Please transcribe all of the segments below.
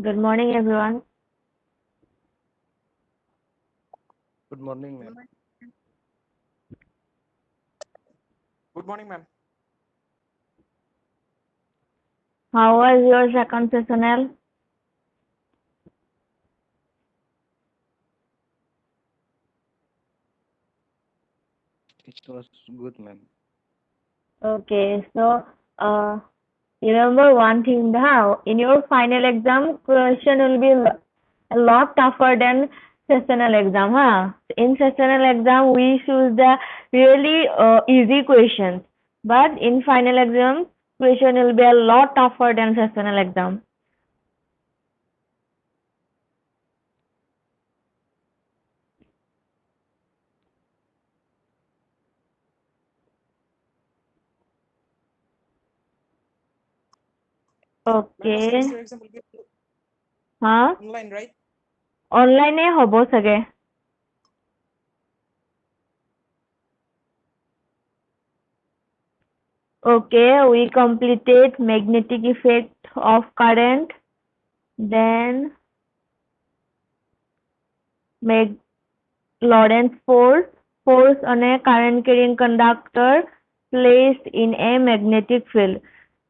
Good morning, everyone. Good morning, ma'am. Good morning, ma'am. How was your second sessional? It was good, ma'am. Okay, so remember one thing now. In your final exam, question will be a lot tougher than sessional exam, huh? In sessional exam, we choose the really easy questions, but in final exam, question will be a lot tougher than sessional exam. Ma'am, the Okay, semester exam will be huh? online, right? Online হ'ব চাগে. Okay, we completed magnetic effect of current, then make Lorentz force on a current carrying conductor placed in a magnetic field.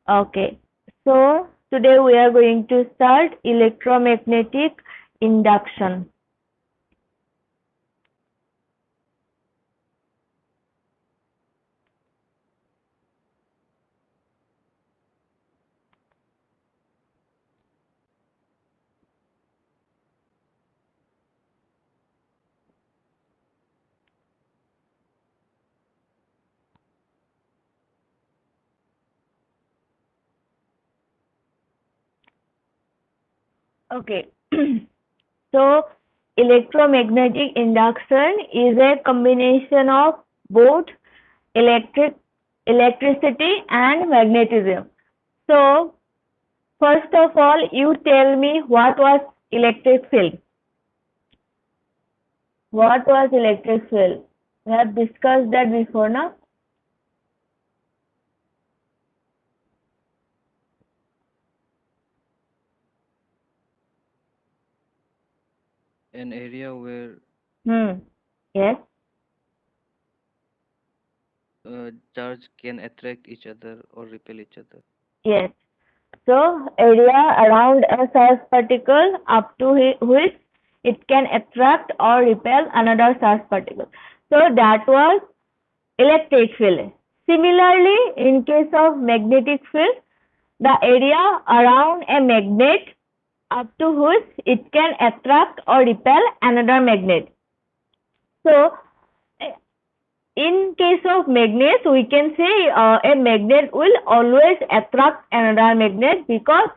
Okay, so today we are going to start electromagnetic induction. Okay, so electromagnetic induction is a combination of both electricity and magnetism. So, first of all, you tell me what was electric field? What was electric field? We have discussed that before, now. An area where Yes. charge can attract each other or repel each other. Yes. So, area around a charged particle up to which it can attract or repel another charged particle. So, that was electric field. Similarly, in case of magnetic field, the area around a magnet up to which it can attract or repel another magnet. So, in case of magnets, we can say a magnet will always attract another magnet because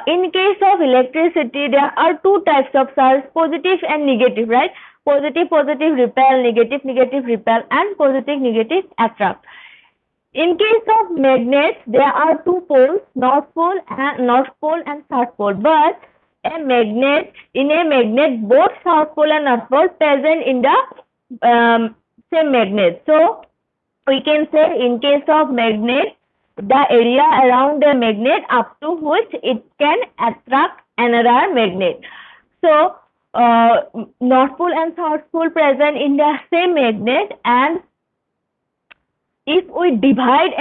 in case of electricity, there are two types of charge, positive and negative, right? Positive, positive repel, negative, negative repel, and positive, negative attract. In case of magnets, there are two poles, north pole and south pole. But in a magnet, both south pole and north pole present in the same magnet. So we can say in case of magnet, the area around the magnet up to which it can attract another magnet. So north pole and south pole present in the same magnet, and if we divide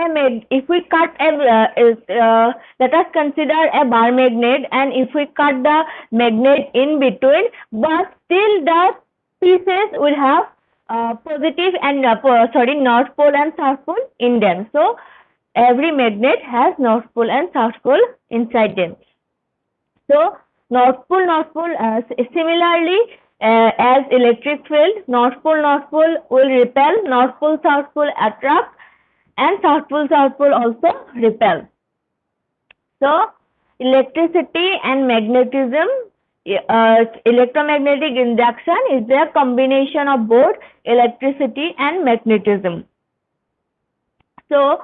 if we cut let us consider a bar magnet, and if we cut the magnet in between, but still the pieces will have positive and north pole and south pole in them. So every magnet has north pole and south pole inside them. So North Pole, similarly as electric field, North Pole will repel, South Pole attract, and South Pole also repel. So electricity and magnetism, electromagnetic induction is the combination of both electricity and magnetism. So,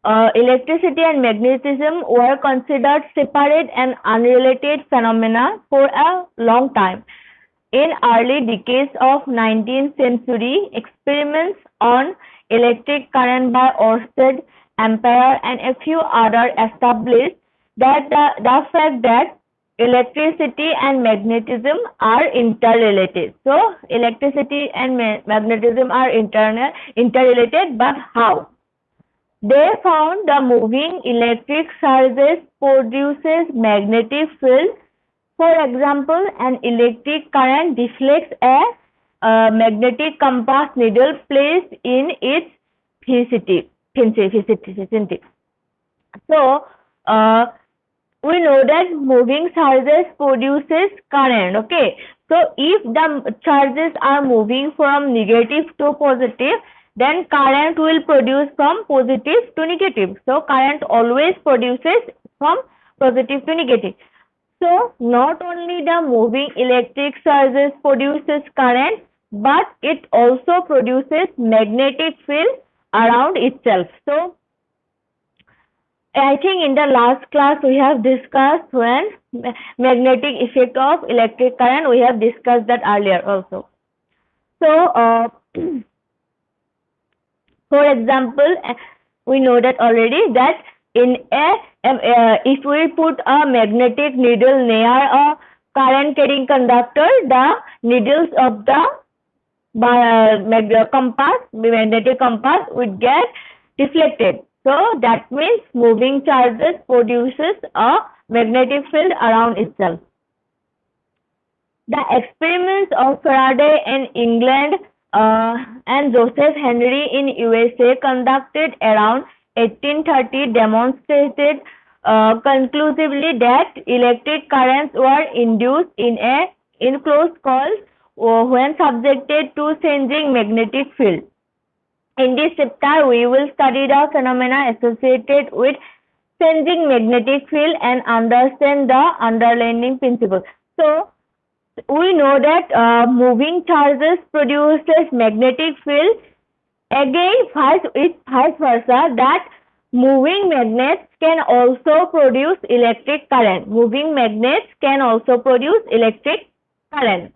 electricity and magnetism were considered separate and unrelated phenomena for a long time. In early decades of 19th century, experiments on electric current by Ørsted, Ampere, and a few others established that the fact that electricity and magnetism are interrelated. So electricity and magnetism are interrelated, but how? They found the moving electric charges produces magnetic field. For example, an electric current deflects a magnetic compass needle placed in its vicinity. So, we know that moving charges produces current. Okay, so if the charges are moving from negative to positive, then current will produce from positive to negative. So current always produces from positive to negative. So not only the moving electric charges produces current, but it also produces magnetic field around itself. So I think in the last class we have discussed when magnetic effect of electric current. We have discussed that earlier also. So for example, we know that already that in if we put a magnetic needle near a current carrying conductor, the needles of the magnetic compass would get deflected. So that means moving charges produces a magnetic field around itself. The experiments of Faraday in England and Joseph Henry in USA conducted around 1830 demonstrated conclusively that electric currents were induced in a enclosed coil when subjected to changing magnetic field. In this chapter, we will study the phenomena associated with changing magnetic field and understand the underlying principle. So, we know that moving charges produces magnetic field. Again, it's vice versa, that moving magnets can also produce electric current. Moving magnets can also produce electric current.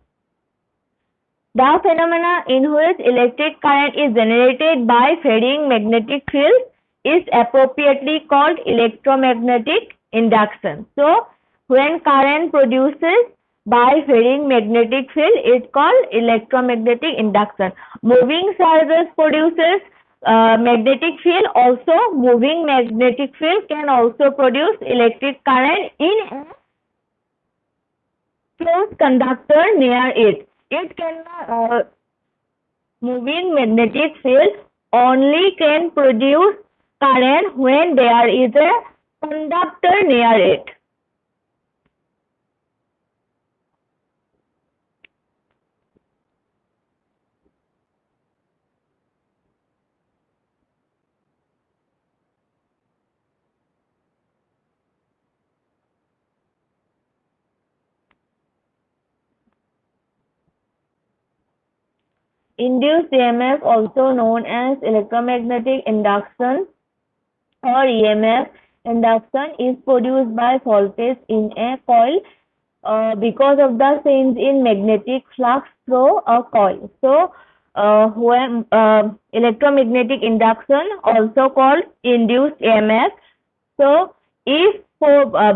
The phenomena in which electric current is generated by varying magnetic fields is appropriately called electromagnetic induction. So, when current produces by varying magnetic field is called electromagnetic induction. Moving charges produces magnetic field. Also, moving magnetic field can also produce electric current in a closed conductor near it. It can moving magnetic field only can produce current when there is a conductor near it. Induced EMF, also known as electromagnetic induction or EMF induction, is produced by voltage in a coil because of the change in magnetic flux through a coil. So, when electromagnetic induction, also called induced EMF. So, if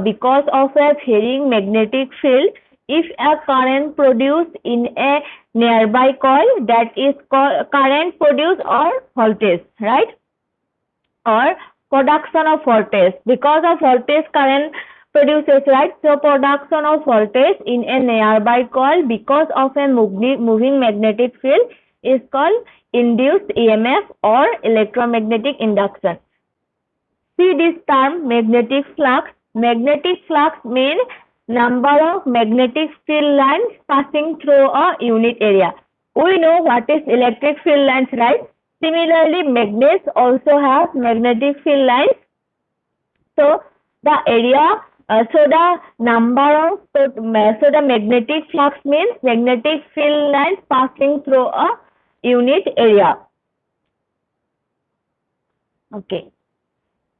because of a varying magnetic field, if a current produced in a nearby coil, that is called current produced or voltage, right? Or production of voltage. Because of voltage, current produces, right? So production of voltage in a nearby coil because of a moving magnetic field is called induced EMF or electromagnetic induction. See this term, magnetic flux. Magnetic flux means number of magnetic field lines passing through a unit area. We know what is electric field lines, right? Similarly, magnets also have magnetic field lines. So the area, the magnetic flux means magnetic field lines passing through a unit area. Okay.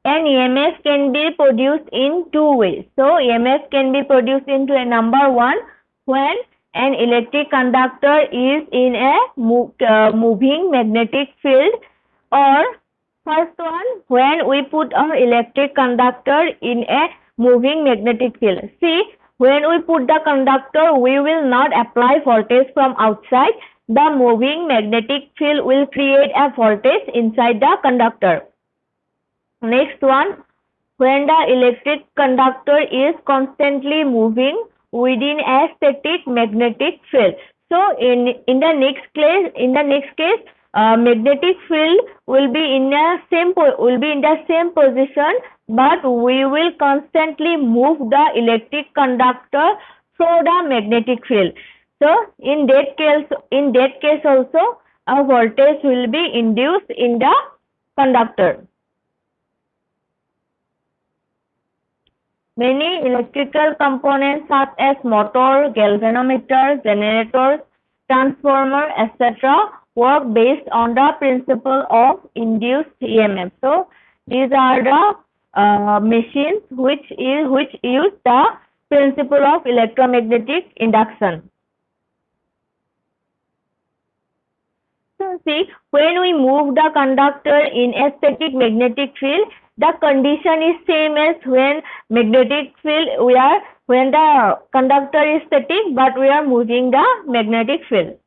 And EMF can be produced in two ways. So EMF can be produced into a number one, when an electric conductor is in a moving magnetic field, or first one, when we put an electric conductor in a moving magnetic field. See, When we put the conductor, we will not apply voltage from outside. The moving magnetic field will create a voltage inside the conductor. Next one, when the electric conductor is constantly moving within a static magnetic field. So in the next case, magnetic field will be in the same position, but we will constantly move the electric conductor through the magnetic field. So in that case also, a voltage will be induced in the conductor. Many electrical components such as motor, galvanometer, generators, transformer, etc. work based on the principle of induced EMF. So these are the machines which use the principle of electromagnetic induction. So see, when we move the conductor in a static magnetic field, the condition is same as when magnetic field when the conductor is static, but we are moving the magnetic field.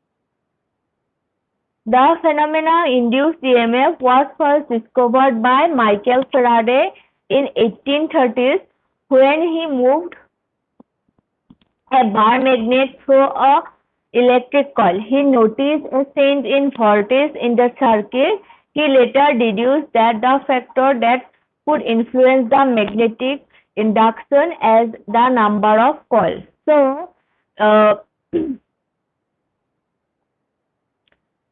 The phenomena induced EMF was first discovered by Michael Faraday in 1830s when he moved a bar magnet through a electric coil. He noticed a change in voltage in the circuit. He later deduced that the factor that could influence the magnetic induction as the number of coils. So,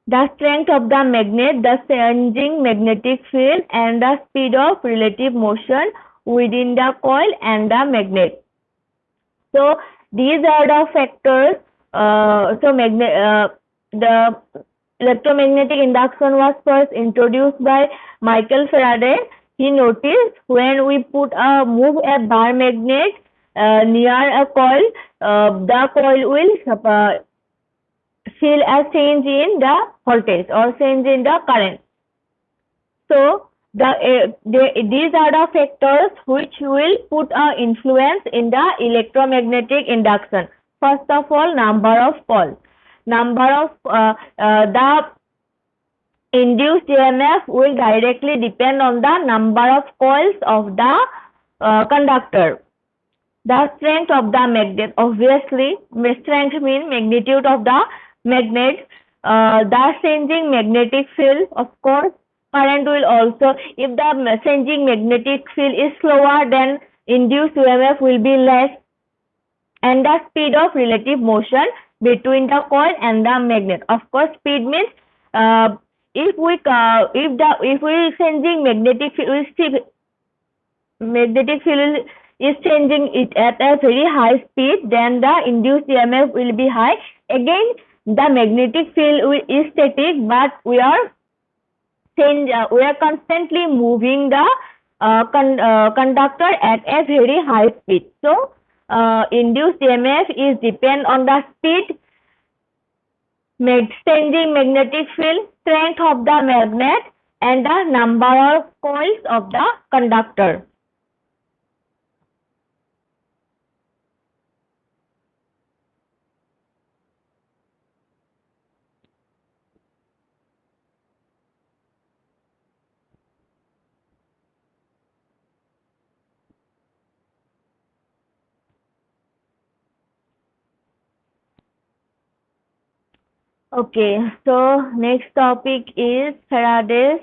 the strength of the magnet, the changing magnetic field, and the speed of relative motion within the coil and the magnet. So, these are the factors. The electromagnetic induction was first introduced by Michael Faraday. He noticed when we move a bar magnet near a coil, the coil will feel a change in the voltage or change in the current. So these are the factors which will put an influence in the electromagnetic induction. First of all, number of coils. The induced EMF will directly depend on the number of coils of the conductor. The strength of the magnet, obviously, strength means magnitude of the magnet. The changing magnetic field, of course, current will also, if the changing magnetic field is slower, then induced EMF will be less. And the speed of relative motion between the coil and the magnet. Of course, speed means if changing magnetic field is changing it at a very high speed, then the induced EMF will be high. Again, the magnetic field is static, but we are constantly moving the conductor at a very high speed. So induced EMF is depend on the speed, changing magnetic field, strength of the magnet, and the number of coils of the conductor. Okay, so next topic is Faraday's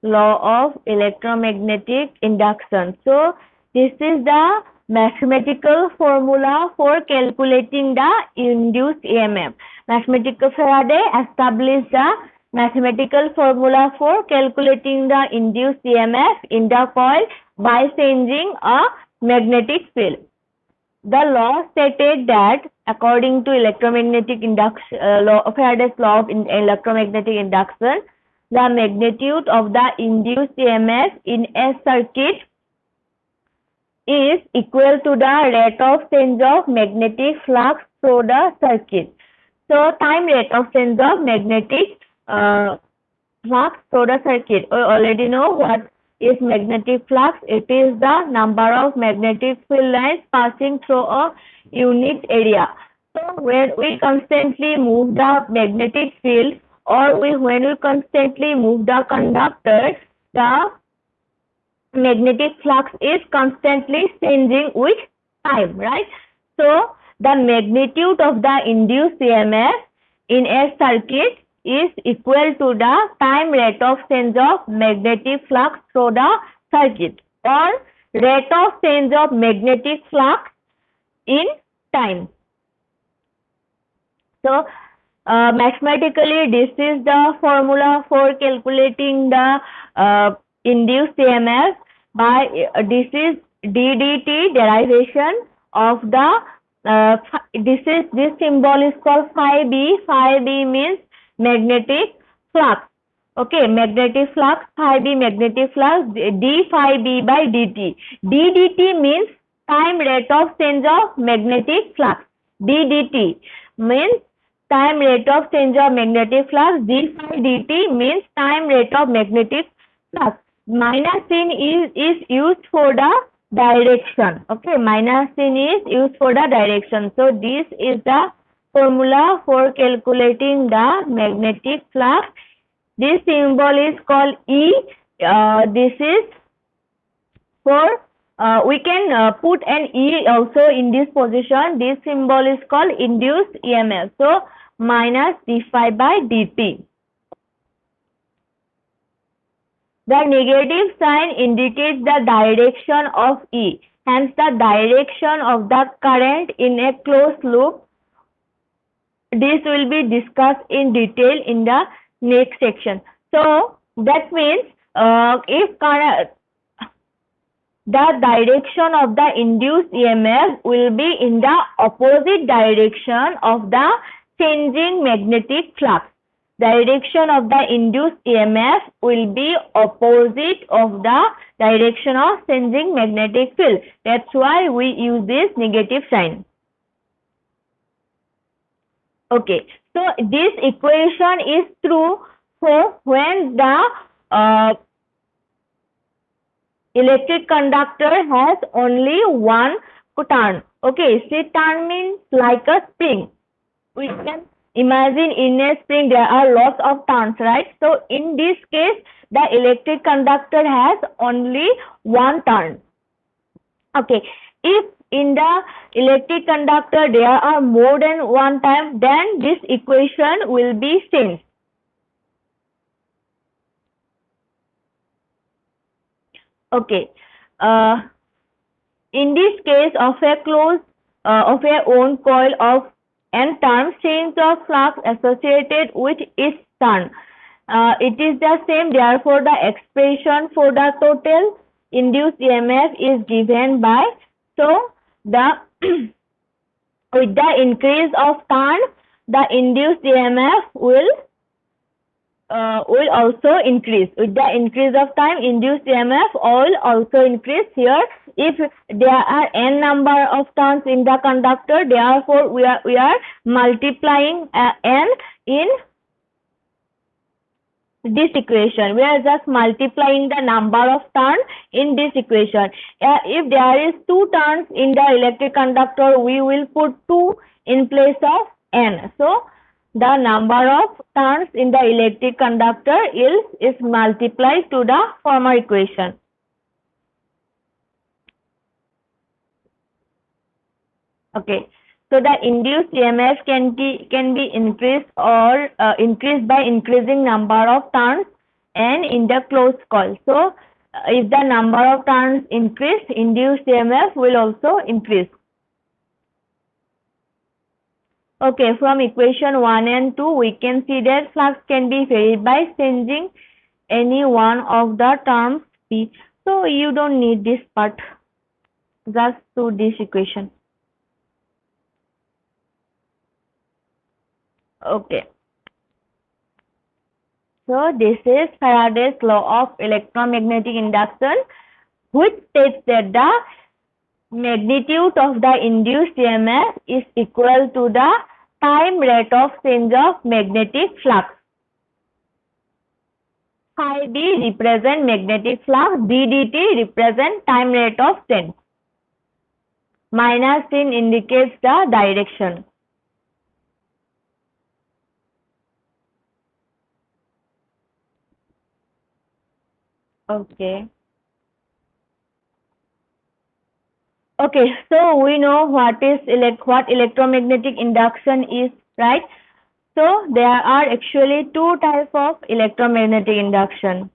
law of electromagnetic induction. So this is the mathematical formula for calculating the induced EMF. Faraday established the mathematical formula for calculating the induced EMF in the coil by changing a magnetic field. The law stated that according to electromagnetic induction, Faraday's law of electromagnetic induction, the magnitude of the induced EMF in a circuit is equal to the rate of change of magnetic flux through the circuit. So, time rate of change of magnetic flux through the circuit. We already know what is magnetic flux. It is the number of magnetic field lines passing through a unit area. So when we constantly move the magnetic field, or when we constantly move the conductor, the magnetic flux is constantly changing with time, right? So the magnitude of the induced EMF in a circuit is equal to the time rate of change of magnetic flux through the circuit, or rate of change of magnetic flux in time. So mathematically, this is the formula for calculating the induced EMF. By this is ddt derivation of the this symbol is called phi b. Phi b means magnetic flux. Okay, magnetic flux, phi b magnetic flux, d phi b by dt. ddt means time rate of change of magnetic flux. ddt means time rate of change of magnetic flux. d phi dt means time rate of magnetic flux. Minus sign is used for the direction. Okay, minus sign is used for the direction. So this is the formula for calculating the magnetic flux. This symbol is called E. This is for we can put an E also in this position. This symbol is called induced EMF. So minus d phi by dt. The negative sign indicates the direction of E. Hence, the direction of the current in a closed loop. This will be discussed in detail in the next section. So that means if current, the direction of the induced EMF will be in the opposite direction of the changing magnetic flux. Direction of the induced EMF will be opposite of the direction of changing magnetic field. That's why we use this negative sign. Okay, so this equation is true for when the electric conductor has only one turn. Okay, see, turn means like a spring. We can imagine in a spring there are lots of turns, right? So in this case, the electric conductor has only one turn. Okay, if in the electric conductor there are more than one turn, then this equation will be changed. Okay, in this case of a closed of a own coil of n turns, change of flux associated with its turn. It is the same, therefore the expression for the total induced EMF is given by, so the with the increase of turn, the induced EMF will also increase. With the increase of time, induced EMF will also increase. Here, if there are n number of turns in the conductor, therefore we are multiplying n in this equation. We are just multiplying the number of turns in this equation. If there is 2 turns in the electric conductor, we will put 2 in place of n. So the number of turns in the electric conductor is multiplied to the former equation. Okay, so the induced EMF can be increased or increased by increasing number of turns and in the closed coil. So if the number of turns increase, induced EMF will also increase. Okay, from equation 1 and 2, we can see that flux can be varied by changing any one of the terms P. So you don't need this part, just do this equation. Okay. So this is Faraday's law of electromagnetic induction, which states that the magnitude of the induced EMF is equal to the time rate of change of magnetic flux. phi d represent magnetic flux, ddt represent time rate of change. Minus sign indicates the direction. Okay. Okay, so we know what electromagnetic induction is, right? So there are actually two types of electromagnetic induction.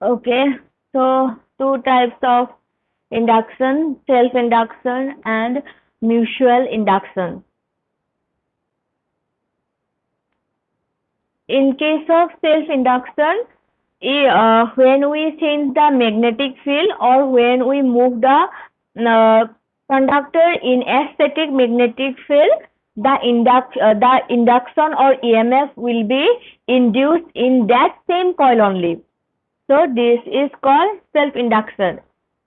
Okay, so two types of induction, self-induction and mutual induction. In case of self-induction, when we change the magnetic field or when we move the uh, conductor in a static magnetic field, the induction or EMF will be induced in that same coil only. So this is called self-induction.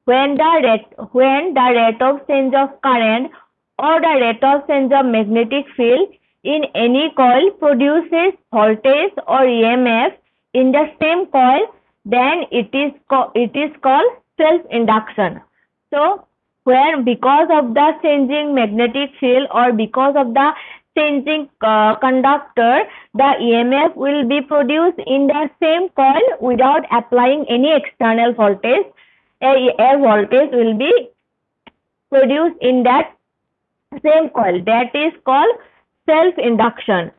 When the rate of change of current or the rate of change of magnetic field in any coil produces voltage or EMF in the same coil, then it is called self-induction. So when because of the changing magnetic field or because of the changing conductor, the EMF will be produced in the same coil without applying any external voltage. A voltage will be produced in that same coil. That is called self-induction.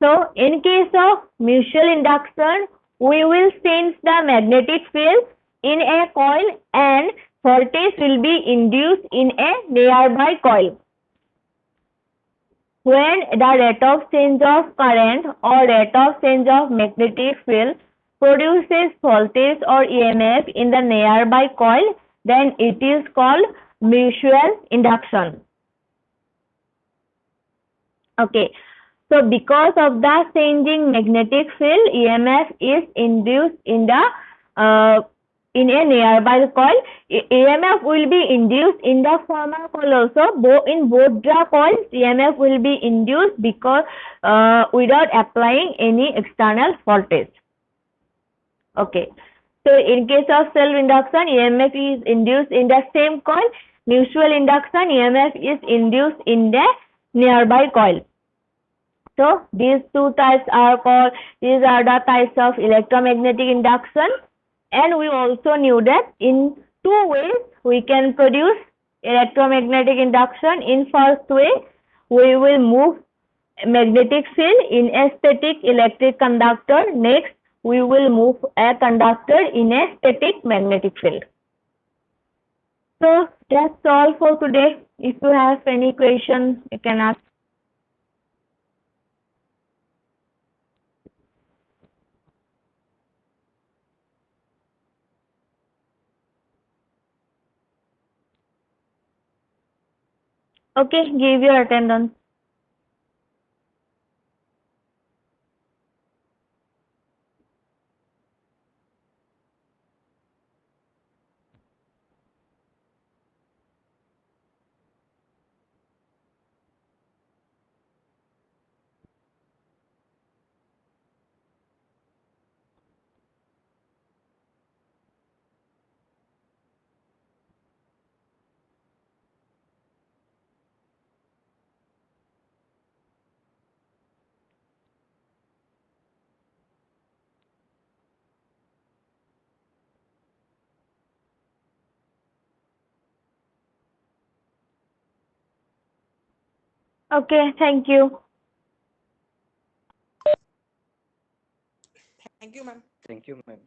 So in case of mutual induction, we will change the magnetic field in a coil and voltage will be induced in a nearby coil. When the rate of change of current or rate of change of magnetic field produces voltage or EMF in the nearby coil, then it is called mutual induction. Okay. So because of the changing magnetic field, EMF is induced in the in a nearby coil. EMF will be induced in the former coil also. In both the coils, EMF will be induced because without applying any external voltage. Okay. So in case of self-induction, EMF is induced in the same coil. Mutual induction, EMF is induced in the nearby coil. So these two types are called, these are the types of electromagnetic induction, and we also knew that in two ways we can produce electromagnetic induction. In first way, we will move magnetic field in a static electric conductor. Next, we will move a conductor in a static magnetic field. So that's all for today. If you have any questions, you can ask. Okay, give your attendance. Okay, thank you. Thank you, ma'am. Thank you, ma'am.